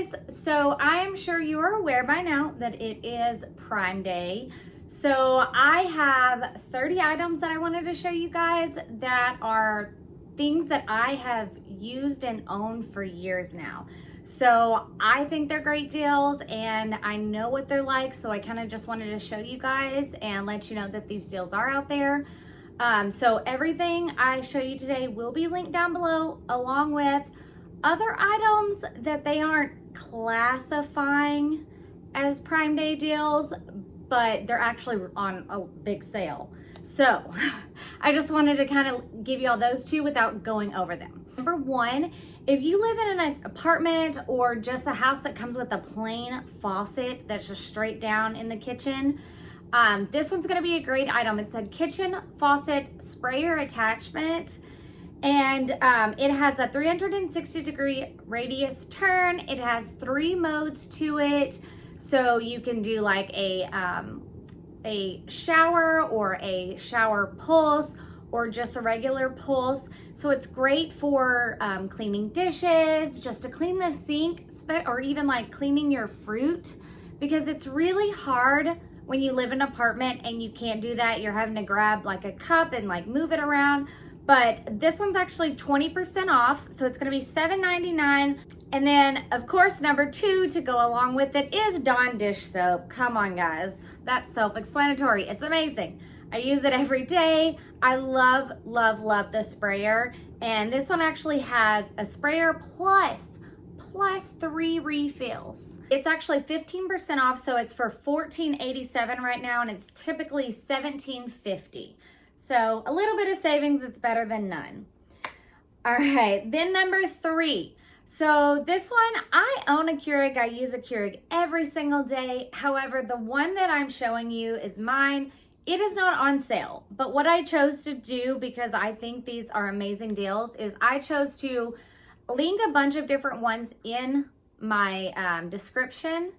guys, so I'm sure you are aware by now that it is Prime Day. So I have 30 items that I wanted to show you guys that are things that I have used and owned for years now. So I think they're great deals and I know what they're like, so I kind of just wanted to show you guys and let you know that these deals are out there. So everything I show you today will be linked down below, along with other items that they aren't classifying as Prime Day deals, but they're actually on a big sale. So I just wanted to kind of give you all those two without going over them. Number one, if you live in an apartment or just a house that comes with a plain faucet that's just straight down in the kitchen, this one's gonna be a great item. It's a kitchen faucet sprayer attachment, and it has a 360-degree radius turn. It has 3 modes to it, so you can do like a shower or a shower pulse or just a regular pulse. So it's great for cleaning dishes, just to clean the sink, or even like cleaning your fruit, because it's really hard when you live in an apartment and you can't do that. You're having to grab like a cup and like move it around. But this one's actually 20% off, so it's gonna be $7.99. And then of course, number 2 to go along with it is Dawn dish soap. Come on guys, that's self-explanatory. It's amazing. I use it every day. I love, love, love the sprayer. And this one actually has a sprayer plus 3 refills. It's actually 15% off, so it's for $14.87 right now, and it's typically $17.50. So a little bit of savings, it's better than none. All right, then number 3. So this one, I own a Keurig. I use a Keurig every single day. However, the one that I'm showing you is mine. It is not on sale, but what I chose to do, because I think these are amazing deals, is I chose to link a bunch of different ones in my description,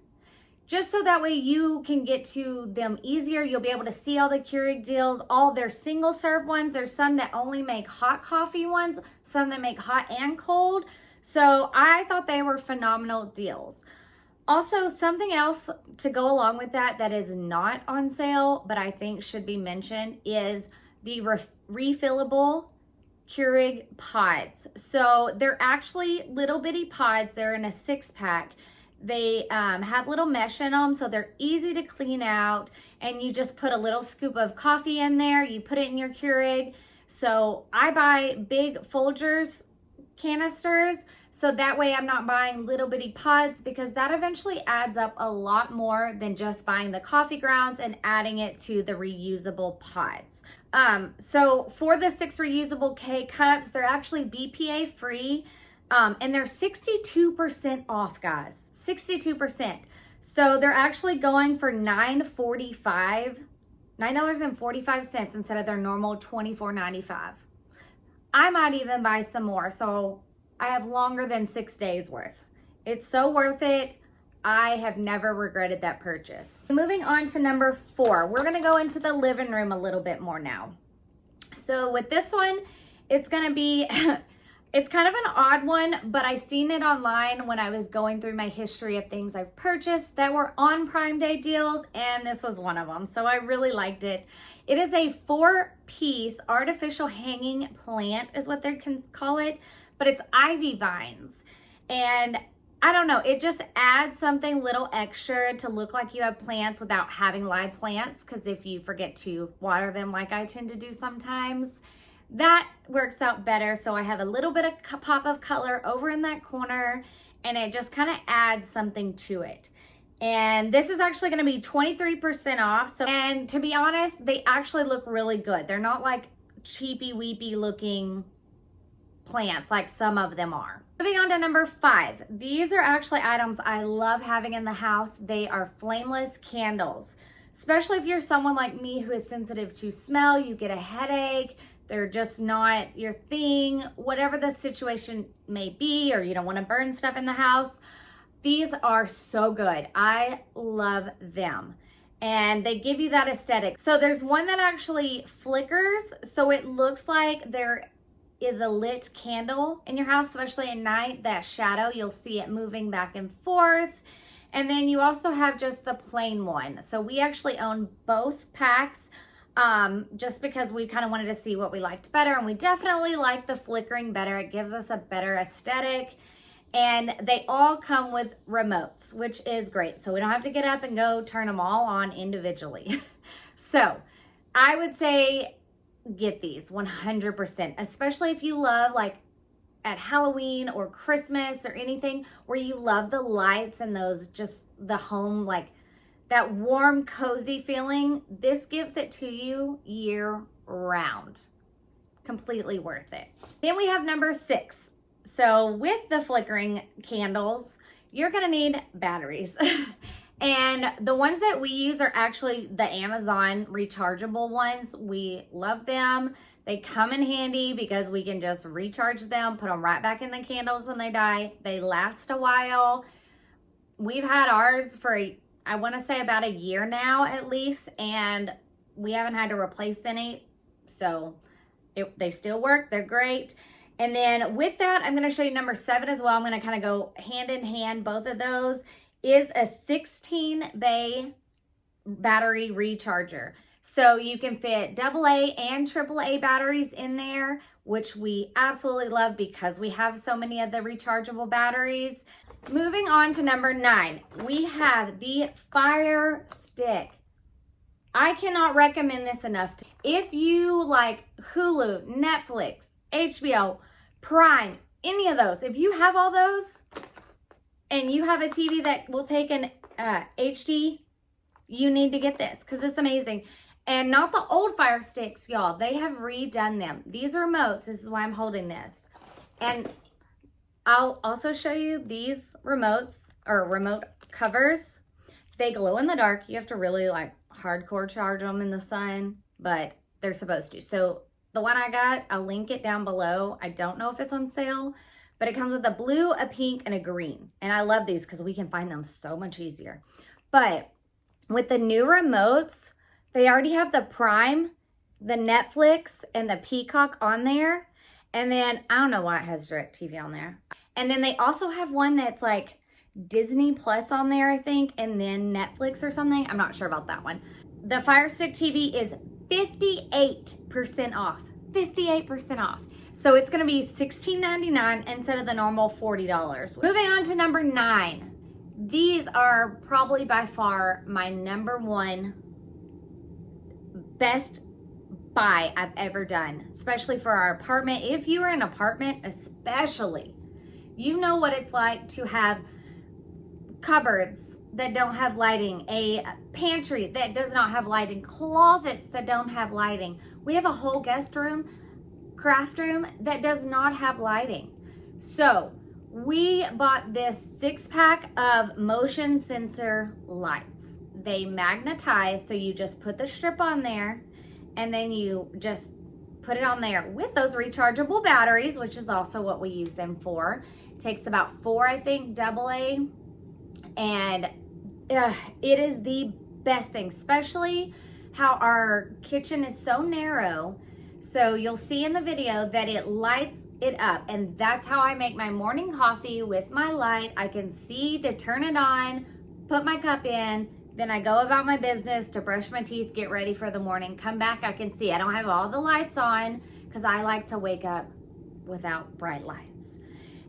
just so that way you can get to them easier. You'll be able to see all the Keurig deals, all their single serve ones. There's some that only make hot coffee ones, some that make hot and cold. So I thought they were phenomenal deals. Also, something else to go along with that that is not on sale, but I think should be mentioned, is the refillable Keurig pods. So they're actually little bitty pods. They're in a 6-pack. They have little mesh in them, so they're easy to clean out, and you just put a little scoop of coffee in there. You put it in your Keurig. So I buy big Folgers canisters, so that way I'm not buying little bitty pods, because that eventually adds up a lot more than just buying the coffee grounds and adding it to the reusable pods. So for the 6 reusable K-Cups, they're actually BPA free, and they're 62% off, guys, 62%. So they're actually going for $9.45 instead of their normal $24.95. I might even buy some more, so I have longer than 6 days worth. It's so worth it. I have never regretted that purchase. Moving on to number 4, we're gonna go into the living room a little bit more now. So with this one, it's gonna be, it's kind of an odd one, but I seen it online when I was going through my history of things I've purchased that were on Prime Day deals, and this was one of them, so I really liked it. It is a 4-piece artificial hanging plant is what they can call it, but it's ivy vines. And I don't know, it just adds something little extra to look like you have plants without having live plants, because if you forget to water them like I tend to do sometimes, that works out better. So I have a little bit of pop of color over in that corner, and it just kind of adds something to it. And this is actually going to be 23% off. So, and to be honest, they actually look really good. They're not like cheapy weepy looking plants like some of them are. Moving on to number 5. These are actually items I love having in the house. They are flameless candles. Especially if you're someone like me who is sensitive to smell, you get a headache, they're just not your thing, whatever the situation may be, or you don't want to burn stuff in the house. These are so good. I love them. And they give you that aesthetic. So there's one that actually flickers, so it looks like they're is a lit candle in your house, especially at night, that shadow, you'll see it moving back and forth. And then you also have just the plain one. So we actually own both packs just because we kind of wanted to see what we liked better. And we definitely like the flickering better. It gives us a better aesthetic. And they all come with remotes, which is great. So we don't have to get up and go turn them all on individually. So I would say get these 100%, especially if you love like at Halloween or Christmas or anything where you love the lights and those, just the home, like that warm, cozy feeling. This gives it to you year round. Completely worth it. Then we have number 6. So with the flickering candles, you're gonna need batteries. And the ones that we use are actually the Amazon rechargeable ones. We love them. They come in handy because we can just recharge them, put them right back in the candles when they die. They last a while. We've had ours for, I wanna say about a year now at least, and we haven't had to replace any. So they still work, they're great. And then with that, I'm gonna show you number 7 as well. I'm gonna kind of go hand in hand, both of those. Is a 16 bay battery recharger. So you can fit AA and AAA batteries in there, which we absolutely love because we have so many of the rechargeable batteries. Moving on to number 9, we have the Fire Stick. I cannot recommend this enough. If you like Hulu, Netflix, HBO, Prime, any of those, if you have all those, and you have a TV that will take an HD, you need to get this because it's amazing. And not the old Fire Sticks, y'all. They have redone them. These are remotes. This is why I'm holding this. And I'll also show you these remotes, or remote covers. They glow in the dark. You have to really like hardcore charge them in the sun, but they're supposed to. So the one I got, I'll link it down below. I don't know if it's on sale, but it comes with a blue, a pink, and a green. And I love these because we can find them so much easier. But with the new remotes, they already have the Prime, the Netflix, and the Peacock on there. And then, I don't know why it has DirecTV on there. And then they also have one that's like Disney Plus on there, I think, and then Netflix or something. I'm not sure about that one. The Fire Stick TV is 58% off. 58% off. So it's gonna be $16.99 instead of the normal $40. Moving on to number 9. These are probably by far my number 1 best buy I've ever done, especially for our apartment. If you are in an apartment, especially, you know what it's like to have cupboards that don't have lighting, a pantry that does not have lighting, closets that don't have lighting. We have a whole guest room, craft room that does not have lighting. So we bought this 6-pack of motion sensor lights. They magnetize, so you just put the strip on there and then you just put it on there with those rechargeable batteries, which is also what we use them for. It takes about 4, I think, AA, and it is the best thing, especially how our kitchen is so narrow. So you'll see in the video that it lights it up, and that's how I make my morning coffee with my light. I can see to turn it on, put my cup in, then I go about my business to brush my teeth, get ready for the morning, come back, I can see. I don't have all the lights on because I like to wake up without bright lights.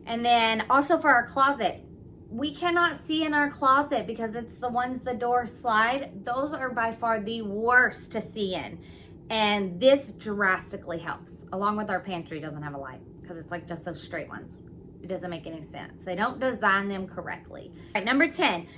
And then also for our closet, we cannot see in our closet because it's the ones the doors slide. Those are by far the worst to see in. And this drastically helps. Along with our pantry doesn't have a light because it's like just those straight ones. It doesn't make any sense. They don't design them correctly. All right, number 10.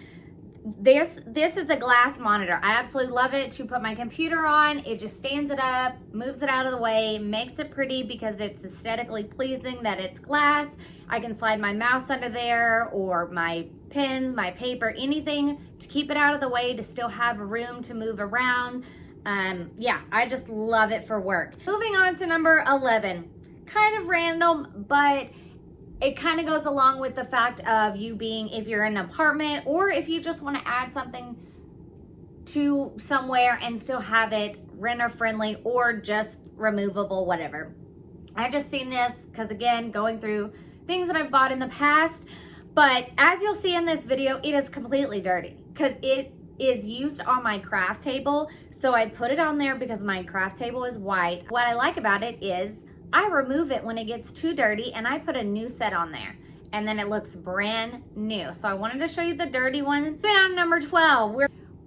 This is a glass monitor. I absolutely love it to put my computer on. It just stands it up, moves it out of the way, makes it pretty because it's aesthetically pleasing that it's glass. I can slide my mouse under there or my pens, my paper, anything to keep it out of the way to still have room to move around. Yeah, I just love it for work. Moving on to number 11. Kind of random, but it kind of goes along with the fact of you being, if you're in an apartment or if you just want to add something to somewhere and still have it renter friendly or just removable, whatever. I just seen this because, again, going through things that I've bought in the past. But as you'll see in this video, it is completely dirty because it is used on my craft table. So I put it on there because my craft table is white. What I like about it is I remove it when it gets too dirty and I put a new set on there. And then it looks brand new. So I wanted to show you the dirty one. Been on number 12.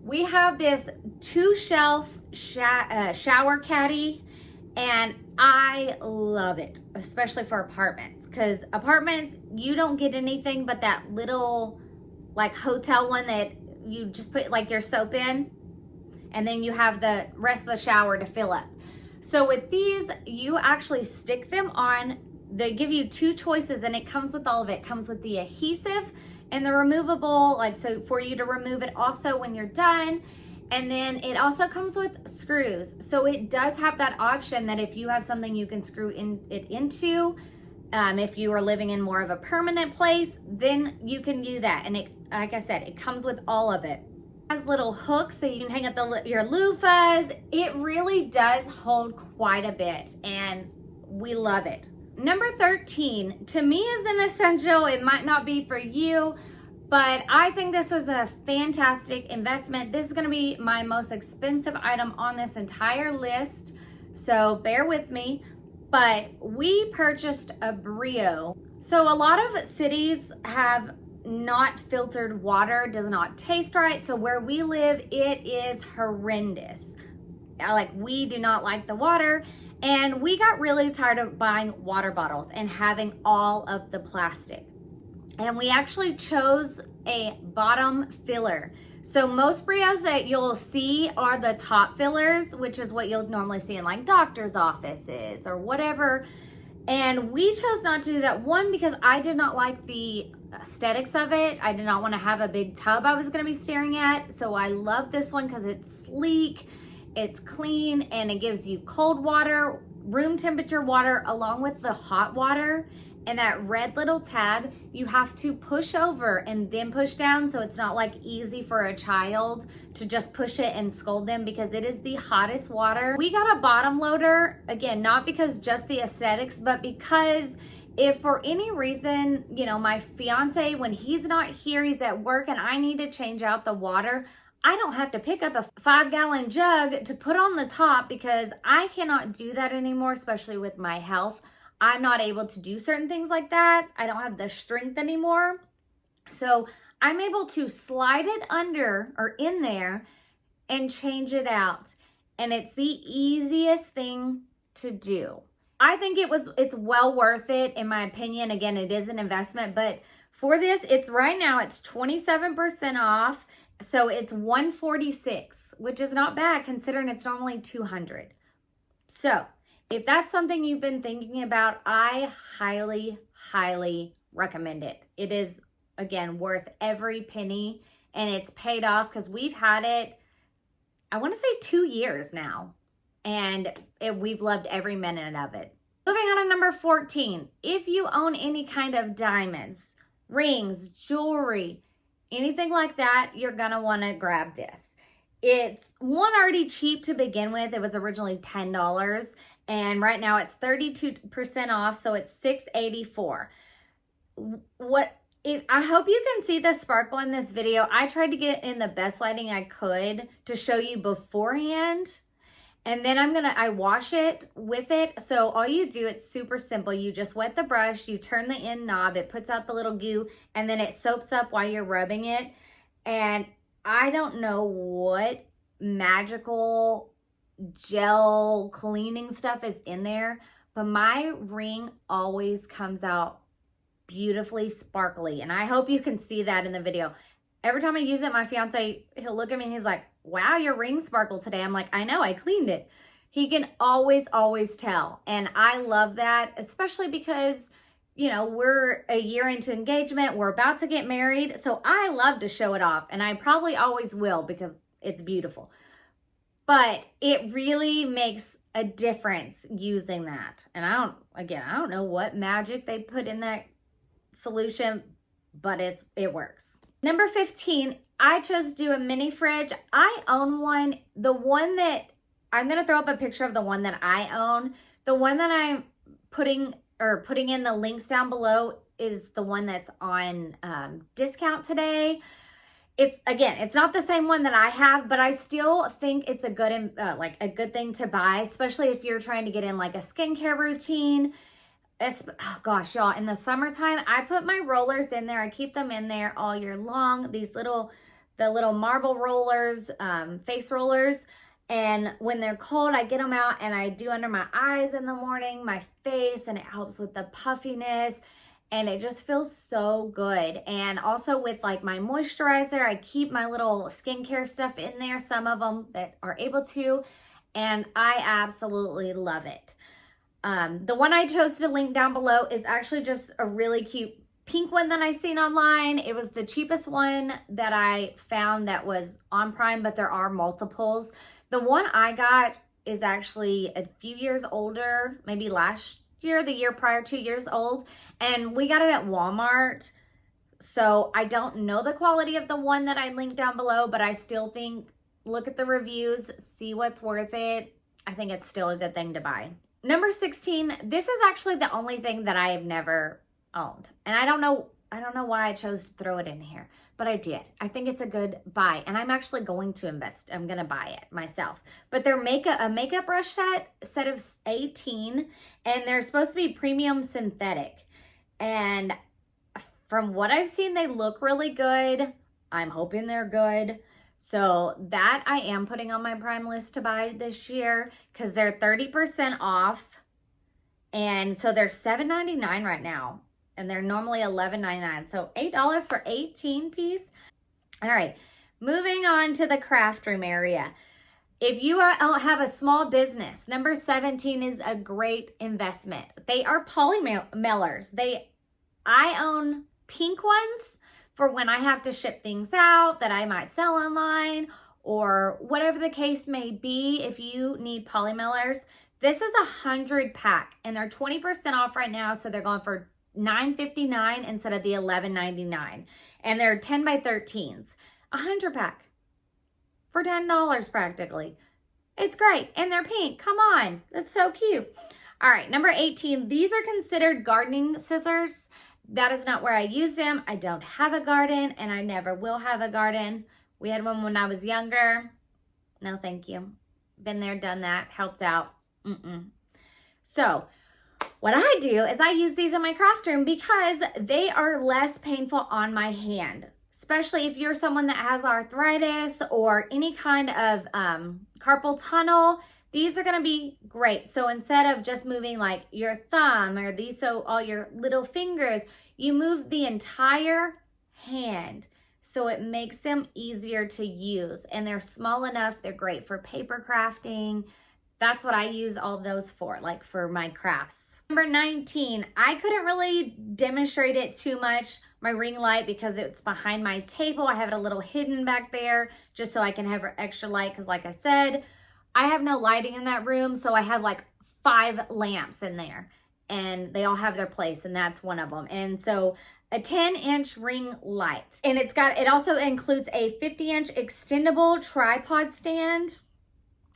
We have this 2-shelf shower caddy, and I love it, especially for apartments, because apartments, you don't get anything but that little like hotel one that you just put like your soap in, and then you have the rest of the shower to fill up. So with these, you actually stick them on. They give you 2 choices, and it comes with all of it. It comes with the adhesive and the removable, like, so for you to remove it also when you're done. And then it also comes with screws. So it does have that option that if you have something you can screw it into, if you are living in more of a permanent place, then you can do that. And it, like I said, it comes with all of it. It has little hooks so you can hang up your loofahs. It really does hold quite a bit, and we love it. Number 13, to me, is an essential. It might not be for you, but I think this was a fantastic investment. This is going to be my most expensive item on this entire list, so bear with me. But we purchased a BRIO. So a lot of cities have not filtered water, does not taste right. So where we live, it is horrendous. Like, we do not like the water. And we got really tired of buying water bottles and having all of the plastic. And we actually chose a bottom filler. So most BRIOs that you'll see are the top fillers, which is what you'll normally see in like doctor's offices or whatever. And we chose not to do that, one, because I did not like the aesthetics of it. I did not want to have a big tub I was going to be staring at. So I love this one because it's sleek. It's clean, and it gives you cold water, room temperature water, along with the hot water. And that red little tab, you have to push over and then push down, so it's not like easy for a child to just push it and scold them, because it is the hottest water. We got a bottom loader, again, not because just the aesthetics, but because if for any reason, you know, my fiance, when he's not here, he's at work and I need to change out the water, I don't have to pick up a 5-gallon jug to put on the top, because I cannot do that anymore, especially with my health. I'm not able to do certain things like that. I don't have the strength anymore. So I'm able to slide it under or in there and change it out. And it's the easiest thing to do. I think it's well worth it, in my opinion. Again, it is an investment, but for this, it's right now, it's 27% off. So it's $146, which is not bad considering it's normally $200. So if that's something you've been thinking about, I highly, highly recommend it. It is, again, worth every penny, and it's paid off because we've had it, I want to say 2 years now, and we've loved every minute of it. Moving on to number 14, if you own any kind of diamonds, rings, jewelry, anything like that, you're gonna wanna grab this. It's one, already cheap to begin with. It was originally $10, and right now it's 32% off, so it's $6.84. I hope you can see the sparkle in this video. I tried to get in the best lighting I could to show you beforehand, and then I wash it with it. So all you do, it's super simple. You just wet the brush, you turn the end knob, it puts out the little goo, and then it soaps up while you're rubbing it. And I don't know what magical gel cleaning stuff is in there, but my ring always comes out beautifully sparkly. And I hope you can see that in the video. Every time I use it, my fiance, he'll look at me and he's like, wow, your ring sparkled today. I'm like, I know, I cleaned it. He can always tell. And I love that, especially because, you know, we're a year into engagement. We're about to get married. So I love to show it off. And I probably always will because it's beautiful. But it really makes a difference using that. And I don't know what magic they put in that solution, but it works. Number 15, I chose to do a mini fridge. I own one. The one that, I'm going to throw up a picture of the one that I own. The one that I'm putting in the links down below is the one that's on discount today. It's not the same one that I have, but I still think it's a good a good thing to buy, especially if you're trying to get in like a skincare routine. Oh gosh, y'all, in the summertime, I put my rollers in there. I keep them in there all year long. The little marble rollers, face rollers. And when they're cold, I get them out and I do under my eyes in the morning, my face, and it helps with the puffiness. And it just feels so good. And also with like my moisturizer, I keep my little skincare stuff in there, some of them that are able to, and I absolutely love it. The one I chose to link down below is actually just a really cute pink one that I seen online. It was the cheapest one that I found that was on Prime, but there are multiples. The one I got is actually a few years older, maybe last year, the year prior, 2 years old, and we got it at Walmart. So I don't know the quality of the one that I linked down below, but I still think, look at the reviews, see what's worth it. I think it's still a good thing to buy. Number 16, this is actually the only thing that I have never owned. And I don't know why I chose to throw it in here, but I did. I think it's a good buy, and I'm actually going to invest. I'm going to buy it myself. But they're a makeup brush set of 18, and they're supposed to be premium synthetic. And from what I've seen, they look really good. I'm hoping they're good. So that I am putting on my Prime list to buy this year because they're 30% off. And so they're $7.99 right now. And they're normally $11.99. So $8 for 18 piece. All right, moving on to the craft room area. If you have a small business, number 17 is a great investment. They are polymailers. I own pink ones for when I have to ship things out that I might sell online or whatever the case may be. If you need polymailers, this is 100 pack and they're 20% off right now. So they're going for $9.59 instead of the $11.99. And they're 10 by 13s. 100 pack for $10 practically. It's great. And they're pink. Come on. That's so cute. All right, number 18. These are considered gardening scissors. That is not where I use them. I don't have a garden and I never will have a garden. We had one when I was younger. No, thank you. Been there, done that, helped out. So what I do is I use these in my craft room because they are less painful on my hand, especially if you're someone that has arthritis or any kind of carpal tunnel. These are going to be great. So instead of just moving like your thumb or all your little fingers, you move the entire hand. So it makes them easier to use. And they're small enough. They're great for paper crafting. That's what I use all those for, like for my crafts. Number 19, I couldn't really demonstrate it too much, my ring light, because it's behind my table. I have it a little hidden back there just so I can have extra light because like I said, I have no lighting in that room, so I have like 5 lamps in there and they all have their place and that's one of them. And so a 10-inch ring light, and it also includes a 50-inch extendable tripod stand.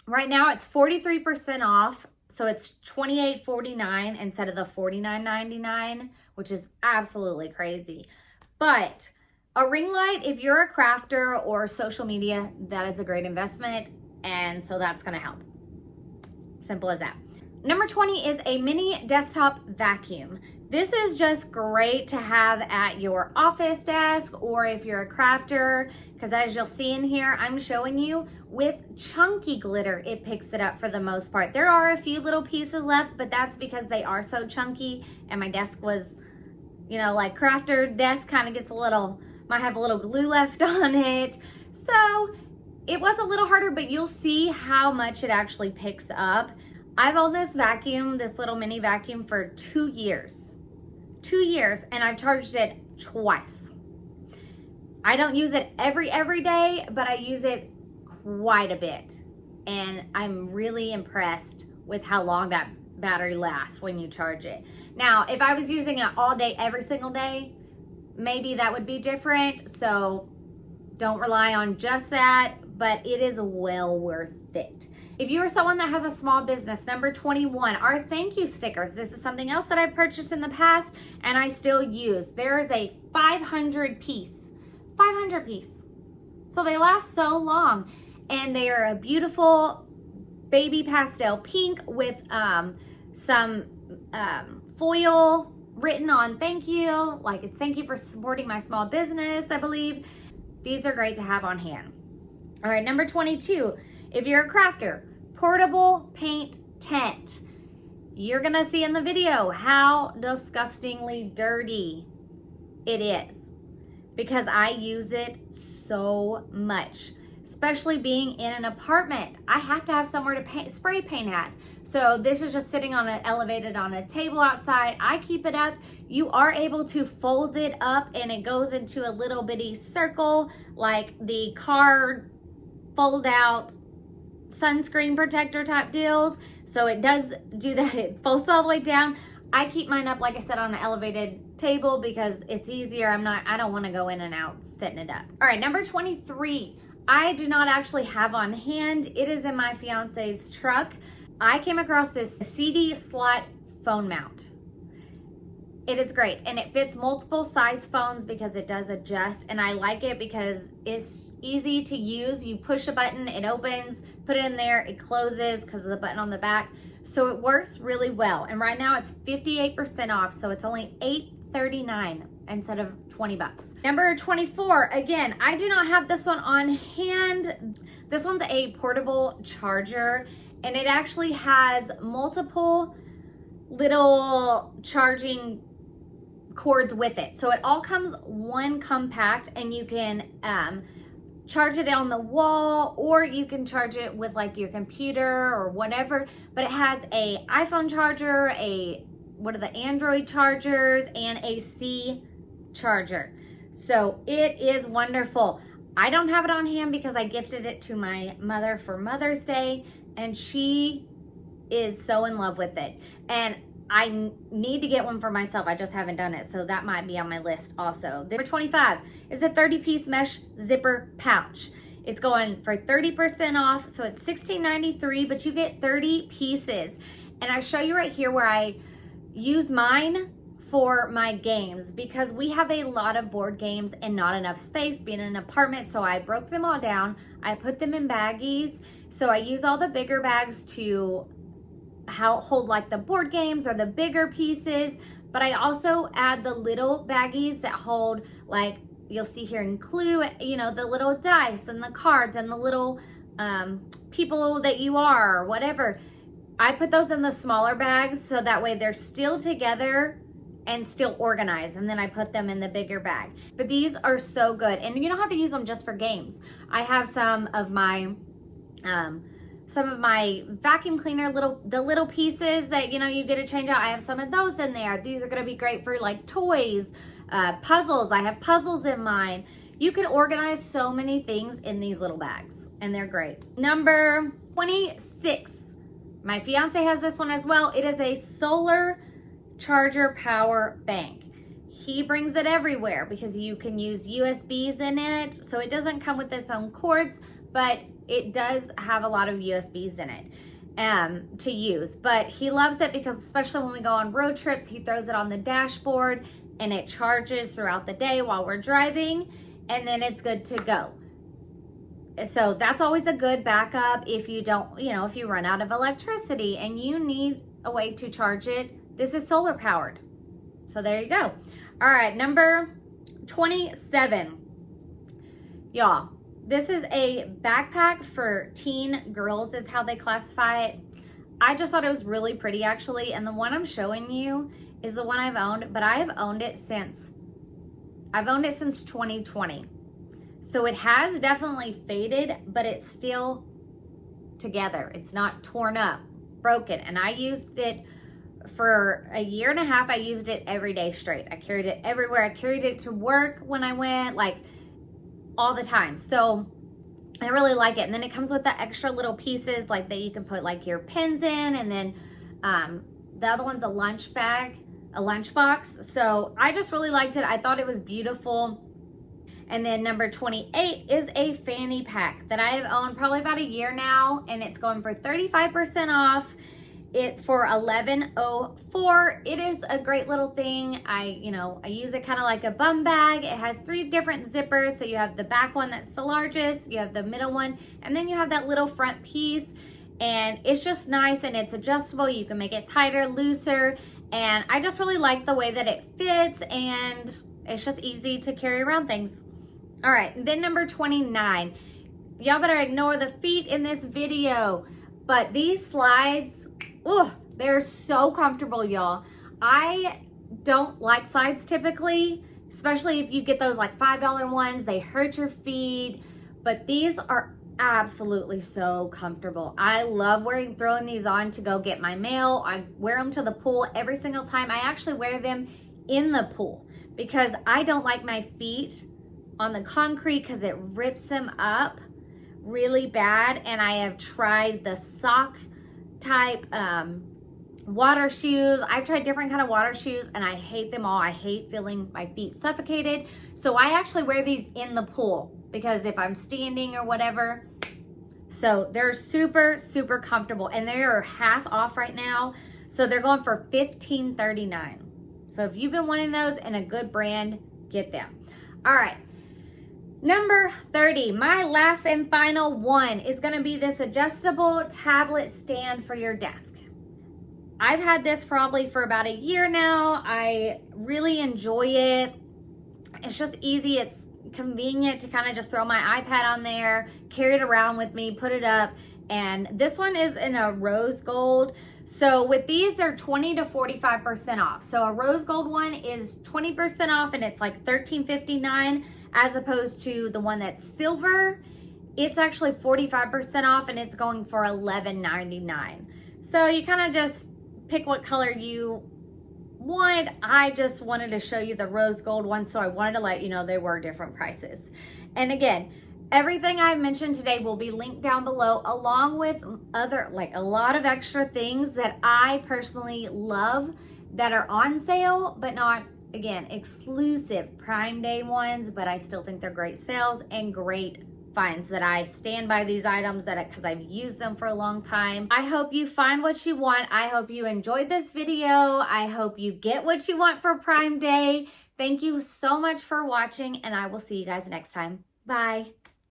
Right now it's 43% off, so it's $28.49 instead of the $49.99, which is absolutely crazy. But a ring light, if you're a crafter or social media, that is a great investment. And so that's gonna help. Simple as that. Number 20 is a mini desktop vacuum. This is just great to have at your office desk or if you're a crafter, because as you'll see in here, I'm showing you with chunky glitter, it picks it up for the most part. There are a few little pieces left, but that's because they are so chunky and my desk was, you know, like crafter desk kind of gets might have a little glue left on it. So it was a little harder, but you'll see how much it actually picks up. I've owned this little mini vacuum for 2 years. 2 years, and I've charged it twice. I don't use it every day, but I use it quite a bit. And I'm really impressed with how long that battery lasts when you charge it. Now, if I was using it all day, every single day, maybe that would be different. So don't rely on just that, but it is well worth it. If you are someone that has a small business, number 21, our thank you stickers. This is something else that I've purchased in the past and I still use. There is a 500 piece. So they last so long, and they are a beautiful baby pastel pink with some foil written on thank you, like it's thank you for supporting my small business, I believe. These are great to have on hand. All right, number 22, if you're a crafter, portable paint tent. You're gonna see in the video how disgustingly dirty it is because I use it so much, especially being in an apartment. I have to have somewhere to spray paint at. So this is just sitting on elevated on a table outside. I keep it up. You are able to fold it up and it goes into a little bitty circle like the car fold out sunscreen protector type deals. So it does do that. It folds all the way down. I keep mine up, like I said, on an elevated table because it's easier. I don't want to go in and out setting it up. All right, number 23. I do not actually have on hand. It is in my fiance's truck. I came across this CD slot phone mount. It is great and it fits multiple size phones because it does adjust, and I like it because it's easy to use. You push a button, it opens, put it in there, it closes because of the button on the back. So it works really well. And right now it's 58% off, so it's only $8.39 instead of 20 bucks. Number 24, again, I do not have this one on hand. This one's a portable charger, and it actually has multiple little charging cords with it. So it all comes one compact, and you can charge it on the wall, or you can charge it with like your computer or whatever. But it has a iPhone charger, the Android chargers, and a C charger. So it is wonderful. I don't have it on hand because I gifted it to my mother for Mother's Day, and she is so in love with it. And I need to get one for myself. I just haven't done it, so that might be on my list also. Number 25 is the 30-piece mesh zipper pouch. It's going for 30% off, so it's $16.93, but you get 30 pieces. And I show you right here where I use mine for my games because we have a lot of board games and not enough space being in an apartment, so I broke them all down. I put them in baggies, so I use all the bigger bags to hold like the board games or the bigger pieces, but I also add the little baggies that hold, like you'll see here in Clue, you know, the little dice and the cards and the little people that you are or whatever. I put those in the smaller bags so that way they're still together and still organized, and then I put them in the bigger bag. But these are so good, and you don't have to use them just for games. I have some of my vacuum cleaner, the little pieces that, you know, you get to change out. I have some of those in there. These are going to be great for like toys, puzzles. I have puzzles in mine. You can organize so many things in these little bags, and they're great. Number 26. My fiance has this one as well. It is a solar charger power bank. He brings it everywhere because you can use USBs in it. So it doesn't come with its own cords, but it does have a lot of USBs in it to use. But he loves it because especially when we go on road trips, he throws it on the dashboard and it charges throughout the day while we're driving, and then it's good to go. So that's always a good backup if you don't, you know, if you run out of electricity and you need a way to charge it. This is solar powered. So there you go. All right, number 27. Y'all, this is a backpack for teen girls is how they classify it. I just thought it was really pretty actually. And the one I'm showing you is the one I've owned, but I have owned it since 2020. So it has definitely faded, but it's still together. It's not torn up, broken. And I used it for a year and a half. I used it every day straight. I carried it everywhere. I carried it to work when I went, like all the time. So I really like it. And then it comes with the extra little pieces like that you can put like your pens in. And then the other one's a lunch bag, a lunch box. So I just really liked it. I thought it was beautiful. And then number 28 is a Fanny Pack that I have owned probably about a year now, and it's going for 35% off. It's for $11.04. It is a great little thing. I use it kind of like a bum bag. It has 3 different zippers. So you have the back one that's the largest, you have the middle one, and then you have that little front piece. And it's just nice and it's adjustable. You can make it tighter, looser. And I just really like the way that it fits, and it's just easy to carry around things. All right, then number 29. Y'all better ignore the feet in this video, but these slides, oh, they're so comfortable, y'all. I don't like slides typically, especially if you get those like $5 ones. They hurt your feet, but these are absolutely so comfortable. I love throwing these on to go get my mail. I wear them to the pool every single time. I actually wear them in the pool because I don't like my feet on the concrete because it rips them up really bad. And I have tried the sock type water shoes. I've tried different kind of water shoes and I hate them all. I hate feeling my feet suffocated. So I actually wear these in the pool because if I'm standing or whatever. So they're super, super comfortable, and they are half off right now. So they're going for $15.39. So if you've been wanting those and a good brand, get them. All right. Number 30, my last and final one is going to be this adjustable tablet stand for your desk. I've had this probably for about a year now. I really enjoy it. It's just easy. It's convenient to kind of just throw my iPad on there, carry it around with me, put it up. And this one is in a rose gold. So with these, they're 20 to 45% off. So a rose gold one is 20% off and it's like $13.59, as opposed to the one that's silver. It's actually 45% off and it's going for $11.99. So you kind of just pick what color you want. I just wanted to show you the rose gold one, so I wanted to let you know they were different prices. And again, everything I've mentioned today will be linked down below, along with other, like a lot of extra things that I personally love that are on sale, but not, again, exclusive Prime Day ones, but I still think they're great sales and great finds that I stand by these items because I've used them for a long time. I hope you find what you want. I hope you enjoyed this video. I hope you get what you want for Prime Day. Thank you so much for watching, and I will see you guys next time. Bye.